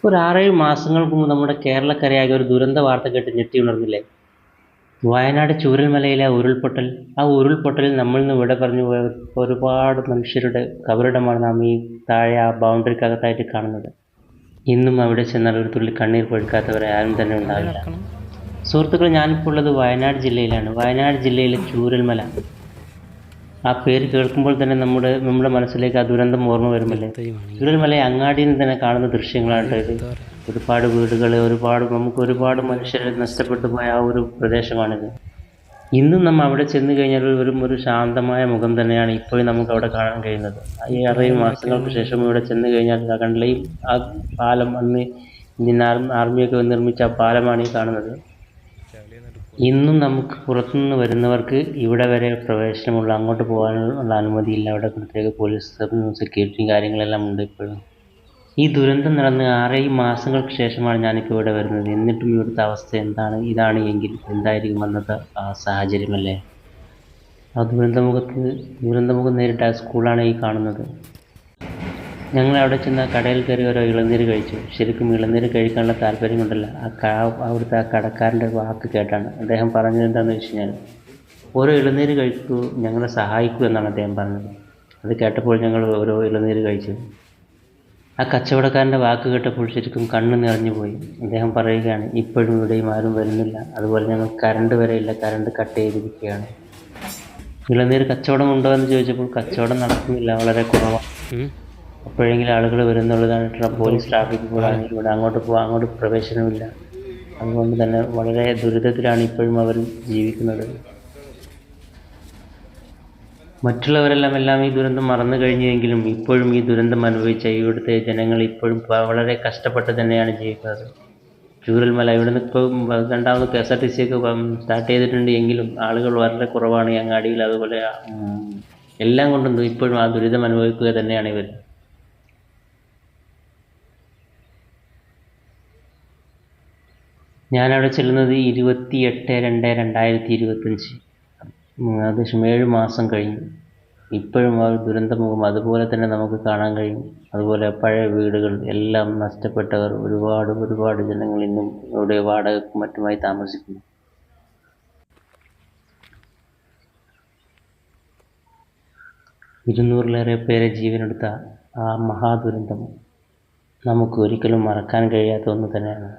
ഒരു 6-7 മാസങ്ങൾക്ക് മുമ്പ് നമ്മുടെ കേരളക്കരയാകെ ഒരു ദുരന്ത വാർത്ത കേട്ട് ഞെട്ടിയുണർന്നില്ലേ? വയനാട് ചൂരൽമലയിലെ ഉരുൾപൊട്ടൽ. ആ ഉരുൾപൊട്ടലിൽ നമ്മളിൽ നിന്ന് വിട പറഞ്ഞു പോയ ഒരുപാട് മനുഷ്യരുടെ കബറിടമാണ് നാം ഈ താഴെ ആ ബൗണ്ടറിക്കകത്തായിട്ട് കാണുന്നത്. ഇന്നും അവിടെ ചെന്നാൽ ഒരു തുള്ളി കണ്ണീർ പൊഴിക്കാത്തവരെ ആരും തന്നെ ഉണ്ടാവില്ല. സുഹൃത്തുക്കളെ, ഞാനിപ്പോൾ ഉള്ളത് വയനാട് ജില്ലയിലാണ്. വയനാട് ജില്ലയിലെ ചൂരൽമല. ആ പേര് കേൾക്കുമ്പോൾ തന്നെ നമ്മുടെ മനസ്സിലേക്ക് ആ ദുരന്തം ഓർമ്മ വരുമല്ലേ? ചൂരൽമല അങ്ങാടിയിൽ നിന്ന് തന്നെ കാണുന്ന ദൃശ്യങ്ങളാണ് ഇത്. ഒരുപാട് വീടുകൾ, നമുക്ക് ഒരുപാട് മനുഷ്യരെ നഷ്ടപ്പെട്ടു പോയ ആ ഒരു പ്രദേശമാണിത്. ഇന്നും നമ്മൾ അവിടെ ചെന്ന് കഴിഞ്ഞാൽ ഒരു ശാന്തമായ മുഖം തന്നെയാണ് ഇപ്പോഴും നമുക്ക് അവിടെ കാണാൻ കഴിയുന്നത്. ഈ 6 മാസങ്ങൾക്ക് ശേഷം ഇവിടെ ചെന്ന് കഴിഞ്ഞാൽ കണ്ടില്ലേ, ആ പാലം അന്ന് ഇന്ത്യൻ ആർമിയൊക്കെ നിർമ്മിച്ച ആ പാലമാണ് ഈ കാണുന്നത്. ഇന്നും നമുക്ക് പുറത്തുനിന്ന് വരുന്നവർക്ക് ഇവിടെ വരെ പ്രവേശനമുള്ള, അങ്ങോട്ട് പോകാനുള്ള അനുമതിയില്ല. അവിടെ പ്രത്യേക പോലീസ് സെക്യൂരിറ്റിയും കാര്യങ്ങളെല്ലാം ഉണ്ട് ഇപ്പോഴും. ഈ ദുരന്തം നടന്ന് 6 മാസങ്ങൾക്ക് ശേഷമാണ് ഞാനിപ്പോൾ ഇവിടെ വരുന്നത്. എന്നിട്ടും ഇവിടുത്തെ അവസ്ഥ ഇതാണ് എങ്കിൽ എന്തായിരിക്കും അന്നത്തെ ആ സാഹചര്യമല്ലേ? ആ ദുരന്തമുഖം നേരിട്ട ആ സ്കൂളാണ് ഈ കാണുന്നത്. ഞങ്ങൾ അവിടെ ചെന്ന് കടയിൽ കയറി ഓരോ ഇളനീര് കഴിച്ചു. ശരിക്കും ഇളനീര് കഴിക്കാനുള്ള താല്പര്യം കൊണ്ടല്ല, അവിടുത്തെ ആ കടക്കാരൻ്റെ വാക്ക് കേട്ടാണ്. അദ്ദേഹം പറഞ്ഞത് എന്താണെന്ന് വെച്ച് കഴിഞ്ഞാൽ, ഓരോ ഇളനീര് കഴിക്കൂ, ഞങ്ങളെ സഹായിക്കൂ എന്നാണ് അദ്ദേഹം പറഞ്ഞത്. അത് കേട്ടപ്പോൾ ഞങ്ങൾ ഓരോ ഇളനീര് കഴിച്ചു. ആ കച്ചവടക്കാരൻ്റെ വാക്ക് കേട്ടപ്പോൾ ശരിക്കും കണ്ണ് നിറഞ്ഞു പോയി. അദ്ദേഹം പറയുകയാണ്, ഇപ്പോഴും ഇവിടെയും ആരും വരുന്നില്ല, അതുപോലെ ഞങ്ങൾ കറണ്ട് വരെ ഇല്ല, കറണ്ട് കട്ട് ചെയ്തിരിക്കുകയാണ്. ഇളനീര് കച്ചവടമുണ്ടോ എന്ന് ചോദിച്ചപ്പോൾ കച്ചവടം നടക്കുന്നില്ല, വളരെ കുറവാണ്. അപ്പോഴെങ്കിലും ആളുകൾ വരുന്നുള്ളതാണ്. പോലീസ് ട്രാഫിക് കൂടാണ് ഇവിടെ. അങ്ങോട്ട് പ്രവേശനമില്ല. അതുകൊണ്ട് തന്നെ വളരെ ദുരിതത്തിലാണ് ഇപ്പോഴും അവർ ജീവിക്കുന്നത്. മറ്റുള്ളവരെല്ലാം ഈ ദുരന്തം മറന്നു കഴിഞ്ഞെങ്കിലും ഇപ്പോഴും ഈ ദുരന്തം അനുഭവിച്ച ഇവിടുത്തെ ജനങ്ങൾ ഇപ്പോഴും വളരെ കഷ്ടപ്പെട്ട് തന്നെയാണ് ജീവിക്കുന്നത്. ചൂരൽമല ഇവിടുന്ന് ഇപ്പോൾ രണ്ടാമത് KSRTC ഒക്കെ സ്റ്റാർട്ട് ചെയ്തിട്ടുണ്ട് എങ്കിലും ആളുകൾ വളരെ കുറവാണ് ഈ അങ്ങാടിയിൽ. അതുപോലെ എല്ലാം കൊണ്ടും ഇപ്പോഴും ആ ദുരിതം അനുഭവിക്കുക തന്നെയാണ് ഇവർ. ഞാനവിടെ ചെല്ലുന്നത് 28/2/2025. ഏകദേശം 7 മാസം കഴിഞ്ഞു. ഇപ്പോഴും ആ ദുരന്തമുഖം അതുപോലെ തന്നെ നമുക്ക് കാണാൻ കഴിയും. അതുപോലെ പഴയ വീടുകൾ എല്ലാം നഷ്ടപ്പെട്ടവർ ഒരുപാട് ജനങ്ങൾ ഇന്നും ഇവിടെ വാടകയ്ക്കും മറ്റുമായി താമസിക്കുന്നു. 200-ലേറെ പേരെ ജീവനെടുത്ത ആ മഹാദുരന്തം നമുക്ക് ഒരിക്കലും മറക്കാൻ കഴിയാത്ത ഒന്ന് തന്നെയാണ്.